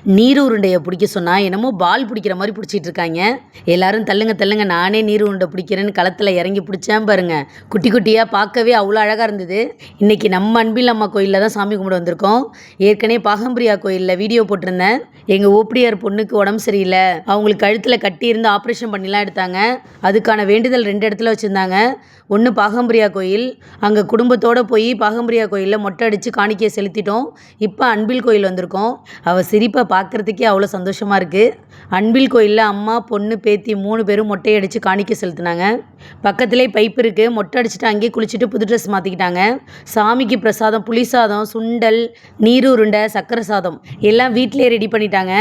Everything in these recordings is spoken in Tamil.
நீர் உருண்டையை பிடிக்க சொன்னால் என்னமோ பால் பிடிக்கிற மாதிரி பிடிச்சிட்டு இருக்காங்க. எல்லாரும் தள்ளுங்க தள்ளுங்க, நானே நீர் உருண்டை பிடிக்கிறேன்னு களத்தில் இறங்கி பிடிச்சேன் பாருங்க. குட்டி குட்டியாக பார்க்கவே அவ்வளோ அழகாக இருந்தது. இன்றைக்கி நம்ம அன்பில் அம்மா கோயிலில் தான் சாமி கும்பிட வந்திருக்கோம். ஏற்கனவே பாகம்பிரியா கோயிலில் வீடியோ போட்டிருந்தேன். எங்கள் ஓப்படியார் பொண்ணுக்கு உடம்பு சரியில்லை, அவங்களுக்கு கழுத்தில் கட்டி இருந்து ஆப்ரேஷன் பண்ணிலாம் எடுத்தாங்க. அதுக்கான வேண்டுதல் 2 இடத்துல வச்சுருந்தாங்க. ஒன்று பாகம்பிரியா கோயில், அங்கே குடும்பத்தோடு போய் பாகம்பிரியா கோயிலில் மொட்டை அடித்து காணிக்கையை செலுத்திட்டோம். இப்போ அன்பில் கோயில் வந்திருக்கோம். அவள் சிரிப்பை பார்க்குறதுக்கே அவ்வளோ சந்தோஷமாக இருக்குது. அன்பில் கோயிலில் அம்மா, பொண்ணு, பேத்தி 3 பேரும் மொட்டை அடித்து காணிக்கை செலுத்தினாங்க. பக்கத்துலேயே பைப் இருக்குது. மொட்டை அடிச்சுட்டு அங்கேயே குளிச்சுட்டு புது ட்ரெஸ் மாற்றிக்கிட்டாங்க. சாமிக்கு பிரசாதம் புளி சாதம், சுண்டல், நீர் உருண்டை, சக்கரை சாதம் எல்லாம் வீட்டிலே ரெடி பண்ணிட்டாங்க.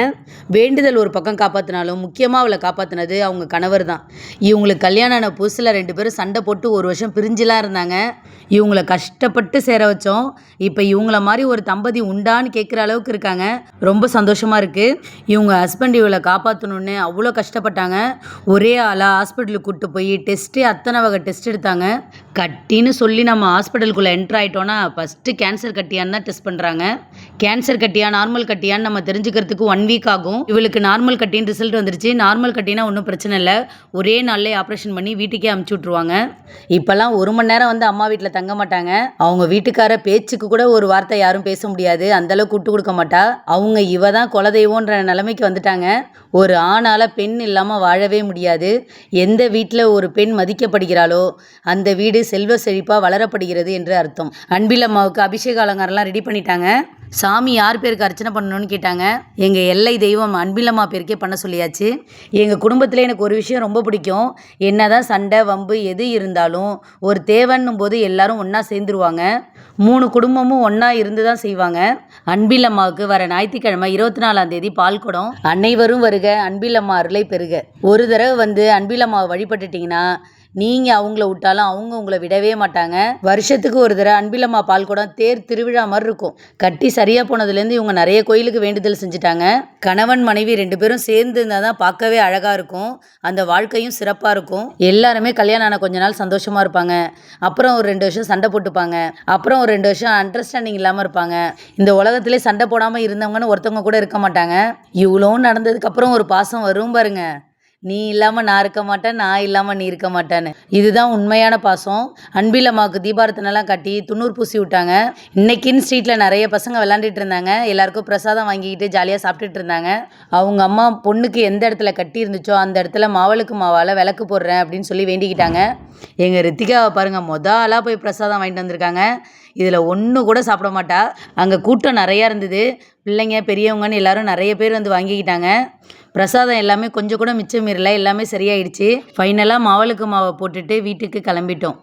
வேண்டுதல் ஒரு பக்கம் காப்பாற்றினாலும் முக்கியமாக அவளை காப்பாற்றினது அவங்க கணவர் தான். இவங்களுக்கு கல்யாணம் ஆன புதுசில் 2 பேரும் சண்டை போட்டு 1 வருஷம் பிரிஞ்சுலாம் இருந்தாங்க. இவங்களை கஷ்டப்பட்டு சேர வச்சோம். இப்போ இவங்கள மாதிரி ஒரு தம்பதி உண்டான்னு கேட்குற அளவுக்கு இருக்காங்க. ரொம்ப சந்தோஷமாக இருக்குது. இவங்க ஹஸ்பண்ட் இவளை காப்பாற்றணுன்னு அவ்வளோ கஷ்டப்பட்டாங்க. ஒரே ஆளாக ஹாஸ்பிட்டலுக்கு கூப்பிட்டு போய் டெஸ்ட்டு அத்தனை வகை டெஸ்ட் எடுத்தாங்க. கட்டின்னு சொல்லி நம்ம ஹாஸ்பிட்டலுக்குள்ளே என்ட்ரு ஆகிட்டோன்னா ஃபஸ்ட்டு கேன்சர் கட்டியான்னு தான் டெஸ்ட் பண்ணுறாங்க. கேன்சர் கட்டியா நார்மல் கட்டியான்னு நம்ம தெரிஞ்சுக்கிறதுக்கு 1 வீக் ஆகும். இவளுக்கு நார்மல் கட்டின்னு ரிசல்ட் வந்துருச்சு. நார்மல் கட்டினா ஒன்றும் பிரச்சனை இல்லை, ஒரே நாள்லேயே ஆப்ரேஷன் பண்ணி வீட்டுக்கே அமுச்சு விட்ருவாங்க. இப்போல்லாம் 1 மணி நேரம் வந்து அம்மா வீட்டில் தங்க மாட்டாங்க. அவங்க வீட்டுக்கார பேச்சுக்கு கூட ஒரு வார்த்தை யாரும் பேச முடியாது, அந்தளவுக்கு விட்டு கொடுக்க மாட்டா. அவங்க இவ தான் குலதெய்வன்ற நிலைமைக்கு வந்துட்டாங்க. ஒரு ஆணால் பெண் இல்லாமல் வாழவே முடியாது. எந்த வீட்டில் ஒரு பெண் மதிக்கப்படுகிறாளோ அந்த வீடு செல்வ செழிப்பாக வளரப்படுகிறது என்று அர்த்தம். அன்பில் அம்மாவுக்கு அபிஷேக அலங்காரம்லாம் ரெடி பண்ணிட்டாங்க. சாமி யார் பேருக்கு அர்ச்சனை பண்ணணும்னு கேட்டாங்க. எங்கள் எல்லை தெய்வம் அன்பிலம்மா பேருக்கே பண்ண சொல்லியாச்சு. எங்கள் குடும்பத்தில் எனக்கு ஒரு விஷயம் ரொம்ப பிடிக்கும். என்னதான் சண்டை வம்பு எது இருந்தாலும் ஒரு தேவைன்னும் போது எல்லாரும் ஒன்றா சேர்ந்துருவாங்க. 3 குடும்பமும் ஒன்றா இருந்து தான் செய்வாங்க. அன்பிலம்மாவுக்கு வர ஞாயிற்றுக்கிழமை 24ஆம் தேதி பால்குடம். அனைவரும் வருக, அன்பிலம்மா அருளை பெறுக. ஒரு தடவை வந்து அன்பிலம்மாவை வழிபட்டுட்டிங்கன்னா நீங்கள் அவங்கள விட்டாலும் அவங்க உங்களை விடவே மாட்டாங்க. வருஷத்துக்கு ஒரு தடவை அன்பிலம்மா பால்குடம் தேர் திருவிழா மாதிரி இருக்கும். கட்டி சரியாக போனதுலேருந்து இவங்க நிறைய கோயிலுக்கு வேண்டுதல் செஞ்சுட்டாங்க. கணவன் மனைவி 2 பேரும் சேர்ந்து இருந்தால் தான் பார்க்கவே அழகாக இருக்கும், அந்த வாழ்க்கையும் சிறப்பாக இருக்கும். எல்லாருமே கல்யாணம் ஆன கொஞ்ச நாள் சந்தோஷமாக இருப்பாங்க. அப்புறம் ஒரு 2 வருஷம் சண்டை போட்டுப்பாங்க. அப்புறம் ஒரு 2 வருஷம் அண்டர்ஸ்டாண்டிங் இல்லாமல் இருப்பாங்க. இந்த உலகத்திலே சண்டை போடாமல் இருந்தவங்கன்னு ஒருத்தவங்க கூட இருக்க மாட்டாங்க. இவ்வளோ நடந்ததுக்கப்புறம் ஒரு பாசம் வரும் பாருங்க. நீ இல்லாமல் நான் இருக்க மாட்டேன், நான் இல்லாமல் நீ இருக்க மாட்டேன்னு. இதுதான் உண்மையான பாசம். அன்பிலம்மாவுக்கு தீபாரத்தனெல்லாம் கட்டி துண்ணூறு பூசி விட்டாங்க. இன்னைக்குன்னு ஸ்ட்ரீட்டில் நிறைய பசங்க விளாண்டுட்டு இருந்தாங்க. எல்லாருக்கும் பிரசாதம் வாங்கிக்கிட்டு ஜாலியாக சாப்பிட்டுட்டு இருந்தாங்க. அவங்க அம்மா பொண்ணுக்கு எந்த இடத்துல கட்டி இருந்துச்சோ அந்த இடத்துல மாவளுக்கு மாவால் விளக்கு போடுறேன் அப்படின்னு சொல்லி வேண்டிக்கிட்டாங்க. எங்கள் ரித்திகாவை பாருங்கள், ஆளாக போய் பிரசாதம் வாங்கிட்டு வந்திருக்காங்க. இதில் ஒன்று கூட சாப்பிட மாட்டா. அங்கே கூட்டம் நிறையா இருந்தது. பிள்ளைங்க பெரியவங்கன்னு எல்லாரும் நிறைய பேர் வந்து வாங்கிக்கிட்டாங்க. பிரசாதம் எல்லாமே கொஞ்சம் கூட மிச்சம் மீறல, எல்லாமே சரியாயிடுச்சு. ஃபைனலாக மாவளுக்கு மாவை போட்டுட்டு வீட்டுக்கு கிளம்பிட்டோம்.